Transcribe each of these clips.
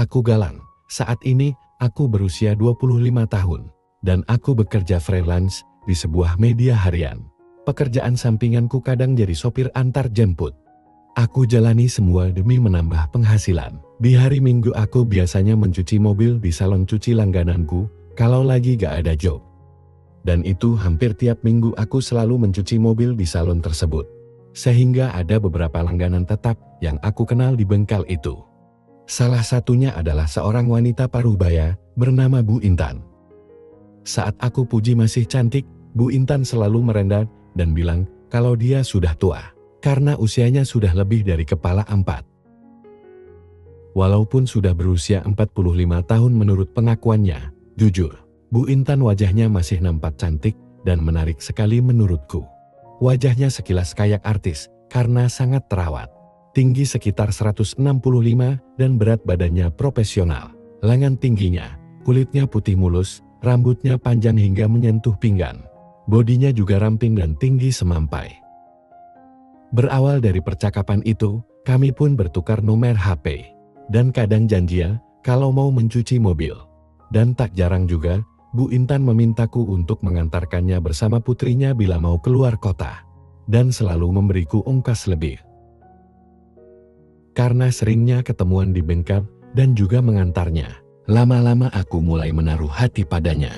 Aku Galang. Saat ini, aku berusia 25 tahun. Dan aku bekerja freelance di sebuah media harian. Pekerjaan sampinganku kadang jadi sopir antar jemput. Aku jalani semua demi menambah penghasilan. Di hari Minggu aku biasanya mencuci mobil di salon cuci langgananku kalau lagi gak ada job. Dan itu hampir tiap minggu aku selalu mencuci mobil di salon tersebut. Sehingga ada beberapa langganan tetap yang aku kenal di bengkel itu. Salah satunya adalah seorang wanita parubaya bernama Bu Intan. Saat aku puji masih cantik, Bu Intan selalu merendah dan bilang kalau dia sudah tua, karena usianya sudah lebih dari kepala 4. Walaupun sudah berusia 45 tahun menurut pengakuannya, jujur, Bu Intan wajahnya masih nampak cantik dan menarik sekali menurutku. Wajahnya sekilas kayak artis, karena sangat terawat. Tinggi sekitar 165 dan berat badannya profesional. Lengan tingginya, kulitnya putih mulus, rambutnya panjang hingga menyentuh pinggang. Bodinya juga ramping dan tinggi semampai. Berawal dari percakapan itu, kami pun bertukar nomor HP. Dan kadang janjian kalau mau mencuci mobil. Dan tak jarang juga, Bu Intan memintaku untuk mengantarkannya bersama putrinya bila mau keluar kota. Dan selalu memberiku ongkos lebih. Karena seringnya ketemuan di bengkel dan juga mengantarnya, lama-lama aku mulai menaruh hati padanya.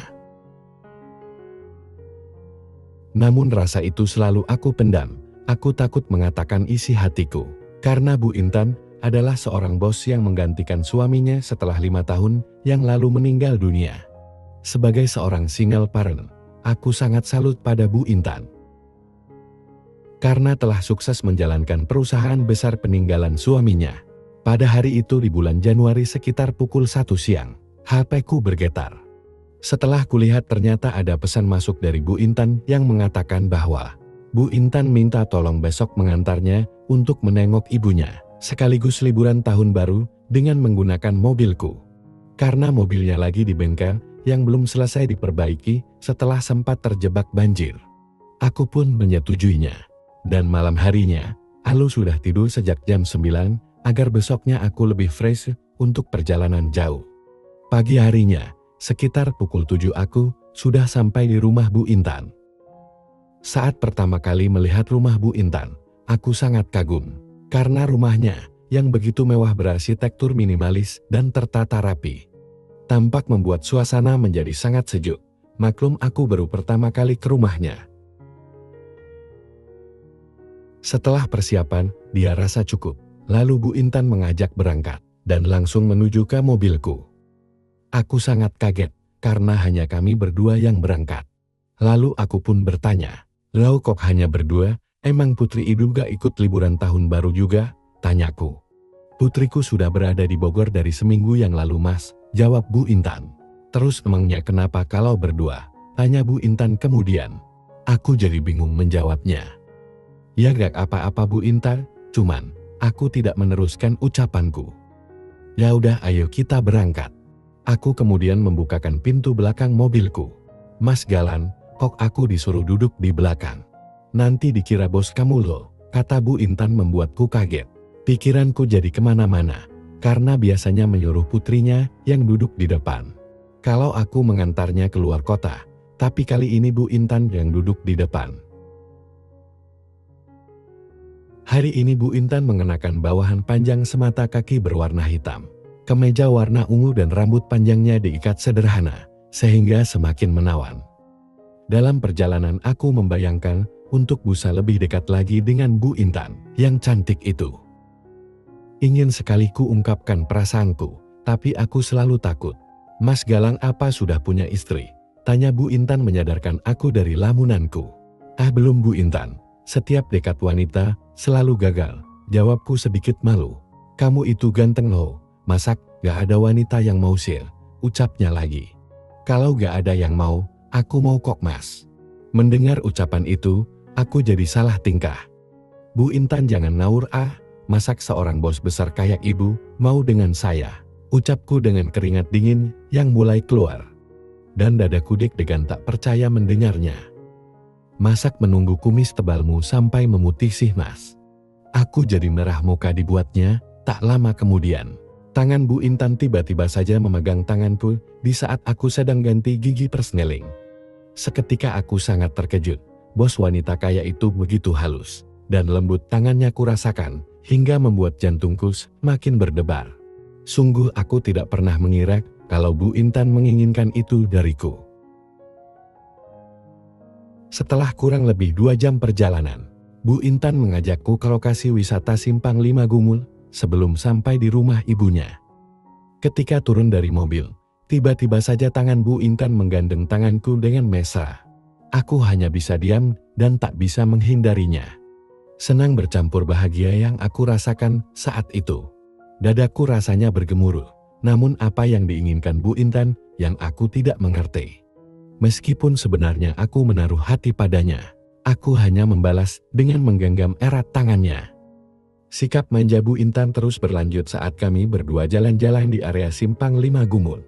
Namun rasa itu selalu aku pendam. Aku takut mengatakan isi hatiku. Karena Bu Intan adalah seorang bos yang menggantikan suaminya setelah 5 tahun yang lalu meninggal dunia. Sebagai seorang single parent, aku sangat salut pada Bu Intan. Karena telah sukses menjalankan perusahaan besar peninggalan suaminya. Pada hari itu di bulan Januari sekitar pukul 1 siang, HP-ku bergetar. Setelah kulihat ternyata ada pesan masuk dari Bu Intan yang mengatakan bahwa Bu Intan minta tolong besok mengantarnya untuk menengok ibunya, sekaligus liburan tahun baru dengan menggunakan mobilku. Karena mobilnya lagi di bengkel yang belum selesai diperbaiki setelah sempat terjebak banjir. Aku pun menyetujuinya. Dan malam harinya, Alu sudah tidur sejak jam 9 agar besoknya aku lebih fresh untuk perjalanan jauh. Pagi harinya, sekitar pukul 7 aku sudah sampai di rumah Bu Intan. Saat pertama kali melihat rumah Bu Intan, aku sangat kagum. Karena rumahnya yang begitu mewah berarsitektur minimalis dan tertata rapi. Tampak membuat suasana menjadi sangat sejuk. Maklum aku baru pertama kali ke rumahnya. Setelah persiapan, dia rasa cukup. Lalu Bu Intan mengajak berangkat dan langsung menuju ke mobilku. Aku sangat kaget karena hanya kami berdua yang berangkat. Lalu aku pun bertanya, "Lau kok hanya berdua? Emang Putri Ibu gak ikut liburan tahun baru juga?" tanyaku. "Putriku sudah berada di Bogor dari seminggu yang lalu Mas," jawab Bu Intan. "Terus emangnya kenapa kalau berdua?" tanya Bu Intan kemudian. Aku jadi bingung menjawabnya. "Ya gak apa-apa Bu Intan, cuman aku tidak meneruskan ucapanku." "Ya udah ayo kita berangkat." Aku kemudian membukakan pintu belakang mobilku. "Mas Galan, kok aku disuruh duduk di belakang? Nanti dikira bos kamu loh," kata Bu Intan membuatku kaget. Pikiranku jadi kemana-mana, karena biasanya menyuruh putrinya yang duduk di depan. Kalau aku mengantarnya keluar kota, tapi kali ini Bu Intan yang duduk di depan. Hari ini Bu Intan mengenakan bawahan panjang semata kaki berwarna hitam, kemeja warna ungu dan rambut panjangnya diikat sederhana, sehingga semakin menawan. Dalam perjalanan aku membayangkan untuk bisa lebih dekat lagi dengan Bu Intan yang cantik itu. Ingin sekali ku ungkapkan perasaanku, tapi aku selalu takut. "Mas Galang apa sudah punya istri?" tanya Bu Intan menyadarkan aku dari lamunanku. "Ah belum Bu Intan, setiap dekat wanita selalu gagal," jawabku sedikit malu. "Kamu itu ganteng loh, masak gak ada wanita yang mau share," ucapnya lagi. "Kalau gak ada yang mau, aku mau kok Mas." Mendengar ucapan itu, aku jadi salah tingkah. "Bu Intan jangan naur ah, masak seorang bos besar kayak ibu mau dengan saya," ucapku dengan keringat dingin yang mulai keluar. Dan dadaku deg-degan tak percaya mendengarnya. "Masak menunggu kumis tebalmu sampai memutih sih Mas." Aku jadi merah muka dibuatnya, tak lama kemudian. Tangan Bu Intan tiba-tiba saja memegang tanganku di saat aku sedang ganti gigi persneling. Seketika aku sangat terkejut. Bos wanita kaya itu begitu halus dan lembut tangannya kurasakan hingga membuat jantungku makin berdebar. Sungguh aku tidak pernah mengira kalau Bu Intan menginginkan itu dariku. Setelah kurang lebih 2 jam perjalanan, Bu Intan mengajakku ke lokasi wisata Simpang 5 Gumul sebelum sampai di rumah ibunya. Ketika turun dari mobil, tiba-tiba saja tangan Bu Intan menggandeng tanganku dengan mesra. Aku hanya bisa diam dan tak bisa menghindarinya. Senang bercampur bahagia yang aku rasakan saat itu. Dadaku rasanya bergemuruh, namun apa yang diinginkan Bu Intan yang aku tidak mengerti. Meskipun sebenarnya aku menaruh hati padanya, aku hanya membalas dengan menggenggam erat tangannya. Sikap manja Bu Intan terus berlanjut saat kami berdua jalan-jalan di area Simpang 5 Gumul.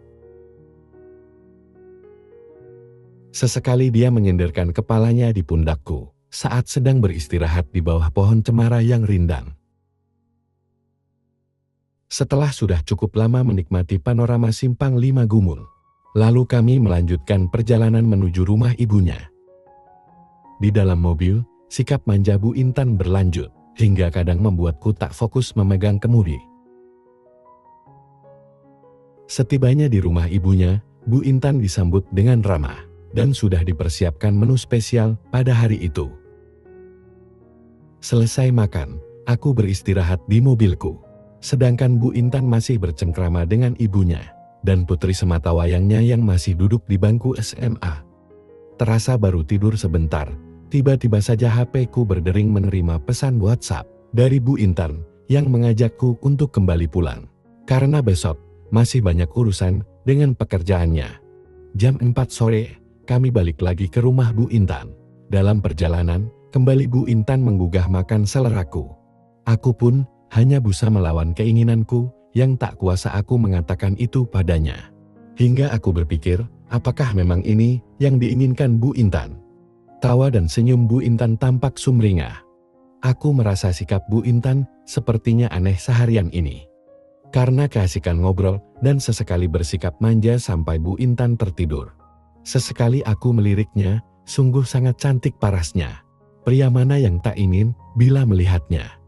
Sesekali dia menyenderkan kepalanya di pundakku saat sedang beristirahat di bawah pohon cemara yang rindang. Setelah sudah cukup lama menikmati panorama Simpang 5 Gumul, lalu kami melanjutkan perjalanan menuju rumah ibunya. Di dalam mobil, sikap manja Bu Intan berlanjut, hingga kadang membuatku tak fokus memegang kemudi. Setibanya di rumah ibunya, Bu Intan disambut dengan ramah, dan sudah dipersiapkan menu spesial pada hari itu. Selesai makan, aku beristirahat di mobilku, sedangkan Bu Intan masih bercengkrama dengan ibunya, dan putri sematawayangnya yang masih duduk di bangku SMA. Terasa baru tidur sebentar, tiba-tiba saja HP-ku berdering menerima pesan WhatsApp dari Bu Intan yang mengajakku untuk kembali pulang. Karena besok masih banyak urusan dengan pekerjaannya. Jam 4 sore, kami balik lagi ke rumah Bu Intan. Dalam perjalanan, kembali Bu Intan menggugah makan seleraku. Aku pun hanya bisa melawan keinginanku yang tak kuasa aku mengatakan itu padanya. Hingga aku berpikir, apakah memang ini yang diinginkan Bu Intan? Tawa dan senyum Bu Intan tampak sumringah. Aku merasa sikap Bu Intan sepertinya aneh seharian ini. Karena keasikan ngobrol dan sesekali bersikap manja sampai Bu Intan tertidur. Sesekali aku meliriknya, sungguh sangat cantik parasnya. Pria mana yang tak ingin bila melihatnya.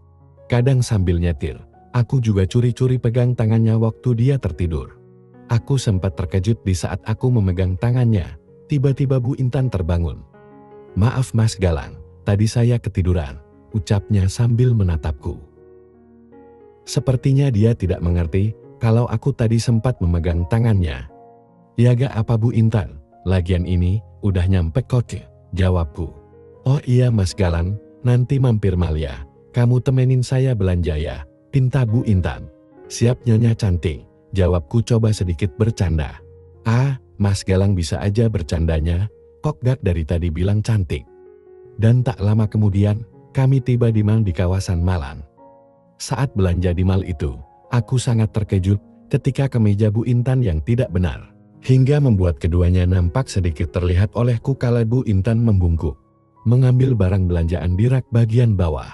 Kadang sambil nyetir, aku juga curi-curi pegang tangannya waktu dia tertidur. Aku sempat terkejut di saat aku memegang tangannya. Tiba-tiba Bu Intan terbangun. "Maaf Mas Galang, tadi saya ketiduran," ucapnya sambil menatapku. Sepertinya dia tidak mengerti kalau aku tadi sempat memegang tangannya. "Ya gak apa Bu Intan, lagian ini udah nyampe kok," jawabku. "Oh iya Mas Galang, nanti mampir mal ya, kamu temenin saya belanja ya," pinta Bu Intan. "Siap Nyonya cantik," jawabku coba sedikit bercanda. "Ah, Mas Galang bisa aja bercandanya, kok gak dari tadi bilang cantik." Dan tak lama kemudian, kami tiba di mal di kawasan Malang. Saat belanja di mal itu, aku sangat terkejut ketika kemeja Bu Intan yang tidak benar, hingga membuat keduanya nampak sedikit terlihat olehku kala Bu Intan membungkuk, mengambil barang belanjaan di rak bagian bawah.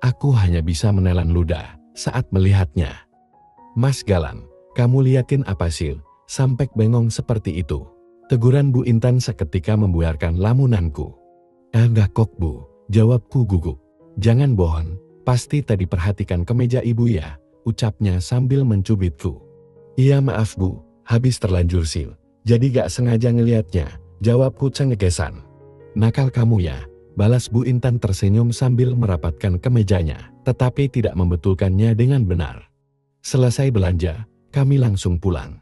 Aku hanya bisa menelan ludah saat melihatnya. "Mas Galang, kamu liatin apa sih, sampai bengong seperti itu?" Teguran Bu Intan seketika membuarkan lamunanku. "Enggak kok Bu," jawabku gugup. "Jangan bohong, pasti tadi perhatikan kemeja ibu ya," ucapnya sambil mencubitku. "Iya maaf Bu, habis terlanjur sil, jadi gak sengaja ngeliatnya," jawabku cengekesan. "Nakal kamu ya," balas Bu Intan tersenyum sambil merapatkan kemejanya, tetapi tidak membetulkannya dengan benar. Selesai belanja, kami langsung pulang.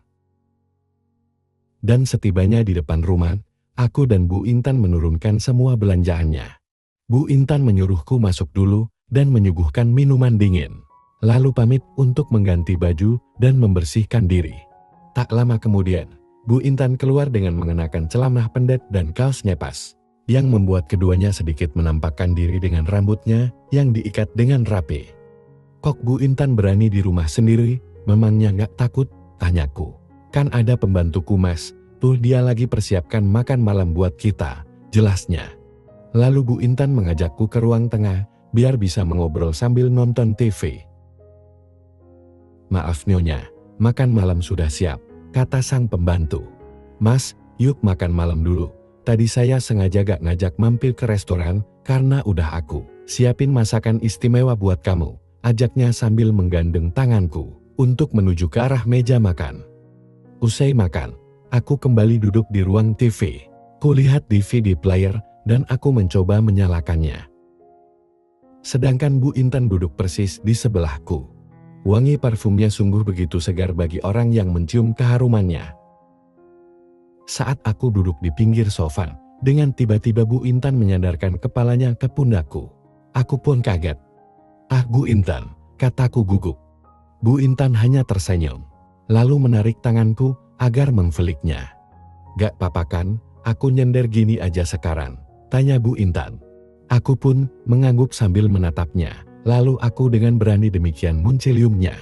Dan setibanya di depan rumah, aku dan Bu Intan menurunkan semua belanjaannya. Bu Intan menyuruhku masuk dulu dan menyuguhkan minuman dingin. Lalu pamit untuk mengganti baju dan membersihkan diri. Tak lama kemudian, Bu Intan keluar dengan mengenakan celana pendek dan kaos nyepas, yang membuat keduanya sedikit menampakkan diri dengan rambutnya yang diikat dengan rapi. "Kok Bu Intan berani di rumah sendiri, memangnya gak takut?" tanyaku. "Kan ada pembantuku Mas, tuh dia lagi persiapkan makan malam buat kita," jelasnya. Lalu Bu Intan mengajakku ke ruang tengah biar bisa mengobrol sambil nonton TV. Maaf Nyonya, makan malam sudah siap, kata sang pembantu. Mas, yuk makan malam dulu. Tadi saya sengaja gak ngajak mampir ke restoran, karena udah aku siapin masakan istimewa buat kamu, ajaknya sambil menggandeng tanganku untuk menuju ke arah meja makan. Usai makan, aku kembali duduk di ruang TV. Kulihat DVD player dan aku mencoba menyalakannya. Sedangkan Bu Intan duduk persis di sebelahku. Wangi parfumnya sungguh begitu segar bagi orang yang mencium keharumannya. Saat aku duduk di pinggir sofa, dengan tiba-tiba Bu Intan menyandarkan kepalanya ke pundakku. Aku pun kaget. "Ah Bu Intan," kataku gugup. Bu Intan hanya tersenyum, lalu menarik tanganku agar mengfeliknya. "Gak apa-apa kan, aku nyender gini aja sekarang?" tanya Bu Intan. Aku pun mengangguk sambil menatapnya, lalu aku dengan berani demikian menciumnya.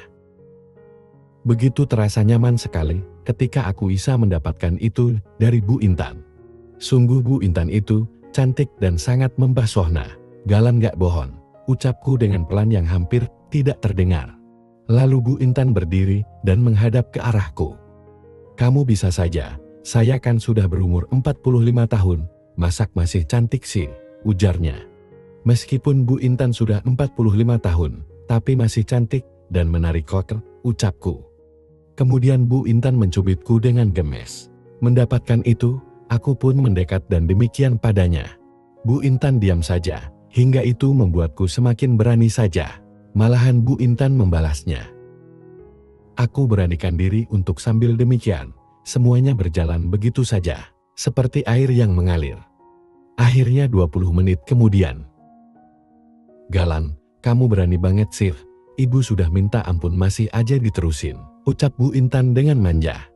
Begitu terasa nyaman sekali ketika aku bisa mendapatkan itu dari Bu Intan. Sungguh Bu Intan itu cantik dan sangat mempesona. Galan gak bohong, ucapku dengan pelan yang hampir tidak terdengar. Lalu Bu Intan berdiri dan menghadap ke arahku. "Kamu bisa saja, saya kan sudah berumur 45 tahun, masak masih cantik sih," ujarnya. Meskipun Bu Intan sudah 45 tahun, tapi masih cantik dan menarik koker, ucapku. Kemudian Bu Intan mencubitku dengan gemes. Mendapatkan itu, aku pun mendekat dan demikian padanya. Bu Intan diam saja, hingga itu membuatku semakin berani saja. Malahan Bu Intan membalasnya. Aku beranikan diri untuk sambil demikian. Semuanya berjalan begitu saja, seperti air yang mengalir. Akhirnya 20 menit kemudian. "Galan, kamu berani banget sih. Ibu sudah minta ampun masih aja diterusin," ucap Bu Intan dengan manja.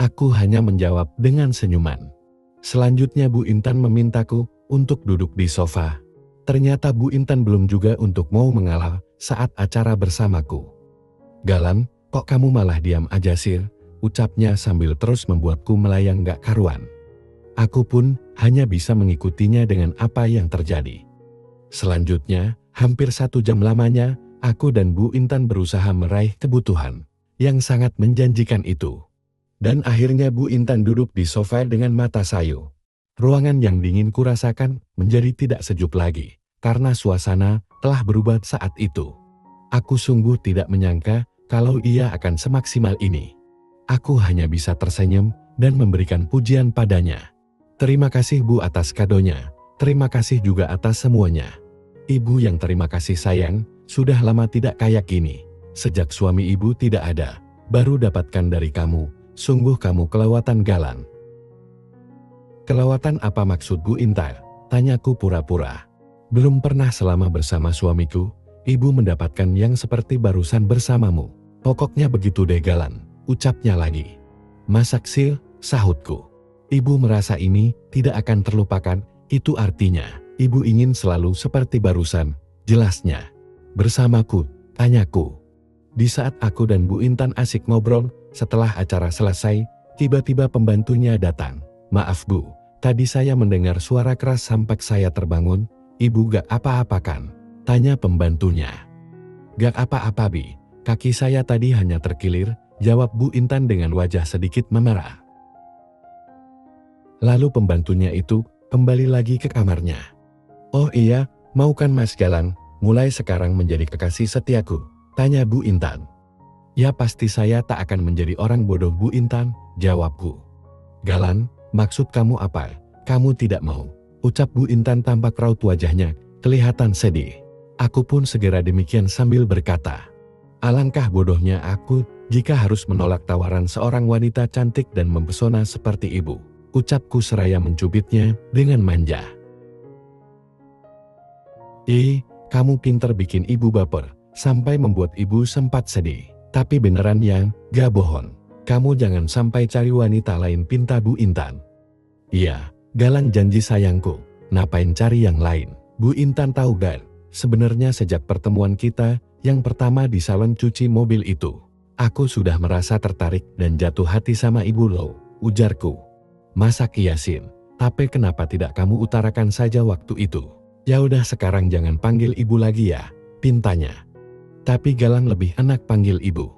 Aku hanya menjawab dengan senyuman. Selanjutnya Bu Intan memintaku untuk duduk di sofa. Ternyata Bu Intan belum juga untuk mau mengalah saat acara bersamaku. "Galan, kok kamu malah diam aja sih?" ucapnya sambil terus membuatku melayang gak karuan. Aku pun hanya bisa mengikutinya dengan apa yang terjadi. Selanjutnya, hampir 1 jam lamanya, aku dan Bu Intan berusaha meraih kebutuhan yang sangat menjanjikan itu. Dan akhirnya Bu Intan duduk di sofa dengan mata sayu. Ruangan yang dingin kurasakan menjadi tidak sejuk lagi, karena suasana telah berubah saat itu. Aku sungguh tidak menyangka kalau ia akan semaksimal ini. Aku hanya bisa tersenyum dan memberikan pujian padanya. "Terima kasih Bu atas kadonya, terima kasih juga atas semuanya. Ibu yang terima kasih sayang, sudah lama tidak kayak gini. Sejak suami ibu tidak ada, baru dapatkan dari kamu, sungguh kamu kelewatan Galan." "Kelewatan apa maksud Bu Intan?" tanyaku pura-pura. "Belum pernah selama bersama suamiku, ibu mendapatkan yang seperti barusan bersamamu. Pokoknya begitu deh Galan," ucapnya lagi. "Masak sil," sahutku. "Ibu merasa ini tidak akan terlupakan, itu artinya ibu ingin selalu seperti barusan," jelasnya. "Bersamaku?" tanyaku. Di saat aku dan Bu Intan asik ngobrol, setelah acara selesai, tiba-tiba pembantunya datang. "Maaf Bu, tadi saya mendengar suara keras sampai saya terbangun, ibu gak apa-apa kan?" tanya pembantunya. "Gak apa-apa Bi, kaki saya tadi hanya terkilir," jawab Bu Intan dengan wajah sedikit memerah. Lalu pembantunya itu kembali lagi ke kamarnya. "Oh iya, mau kan Mas Galan mulai sekarang menjadi kekasih setiaku?" tanya Bu Intan. "Ya pasti saya tak akan menjadi orang bodoh Bu Intan," jawabku. "Galan, maksud kamu apa? Kamu tidak mau?" ucap Bu Intan tampak raut wajahnya kelihatan sedih. Aku pun segera demikian sambil berkata, "Alangkah bodohnya aku jika harus menolak tawaran seorang wanita cantik dan mempesona seperti ibu," ucapku seraya mencubitnya dengan manja. Kamu pinter bikin ibu baper, sampai membuat ibu sempat sedih. Tapi beneran yang gak bohong. Kamu jangan sampai cari wanita lain," pinta Bu Intan. "Iya, Galan janji sayangku, ngapain cari yang lain?" Bu Intan tahu gak, sebenarnya sejak pertemuan kita yang pertama di salon cuci mobil itu, aku sudah merasa tertarik dan jatuh hati sama ibu lo, ujarku. "Masa iya Sin? Tapi kenapa tidak kamu utarakan saja waktu itu?" Ya udah sekarang jangan panggil ibu lagi ya, pintanya. Tapi Galang lebih enak panggil ibu.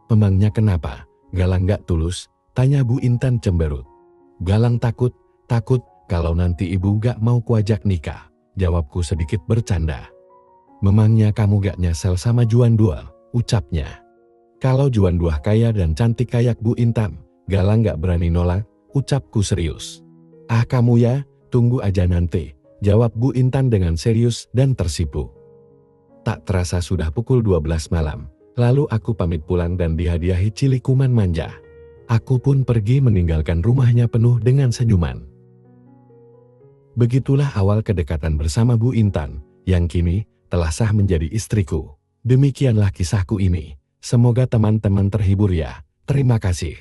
Memangnya kenapa? Galang gak tulus, tanya Bu Intan cemberut. Galang takut kalau nanti ibu gak mau kuajak nikah, jawabku sedikit bercanda. Memangnya kamu gak nyesel sama Juan Duah, ucapnya. Kalau Juan Duah kaya dan cantik kayak Bu Intan, Galang gak berani nolak, ucapku serius. Ah kamu ya, tunggu aja nanti, jawab Bu Intan dengan serius dan tersipu. Tak terasa sudah pukul 12 malam, lalu aku pamit pulang dan dihadiahi cilikuman manja. Aku pun pergi meninggalkan rumahnya penuh dengan senyuman. Begitulah awal kedekatan bersama Bu Intan, yang kini telah sah menjadi istriku. Demikianlah kisahku ini. Semoga teman-teman terhibur ya. Terima kasih.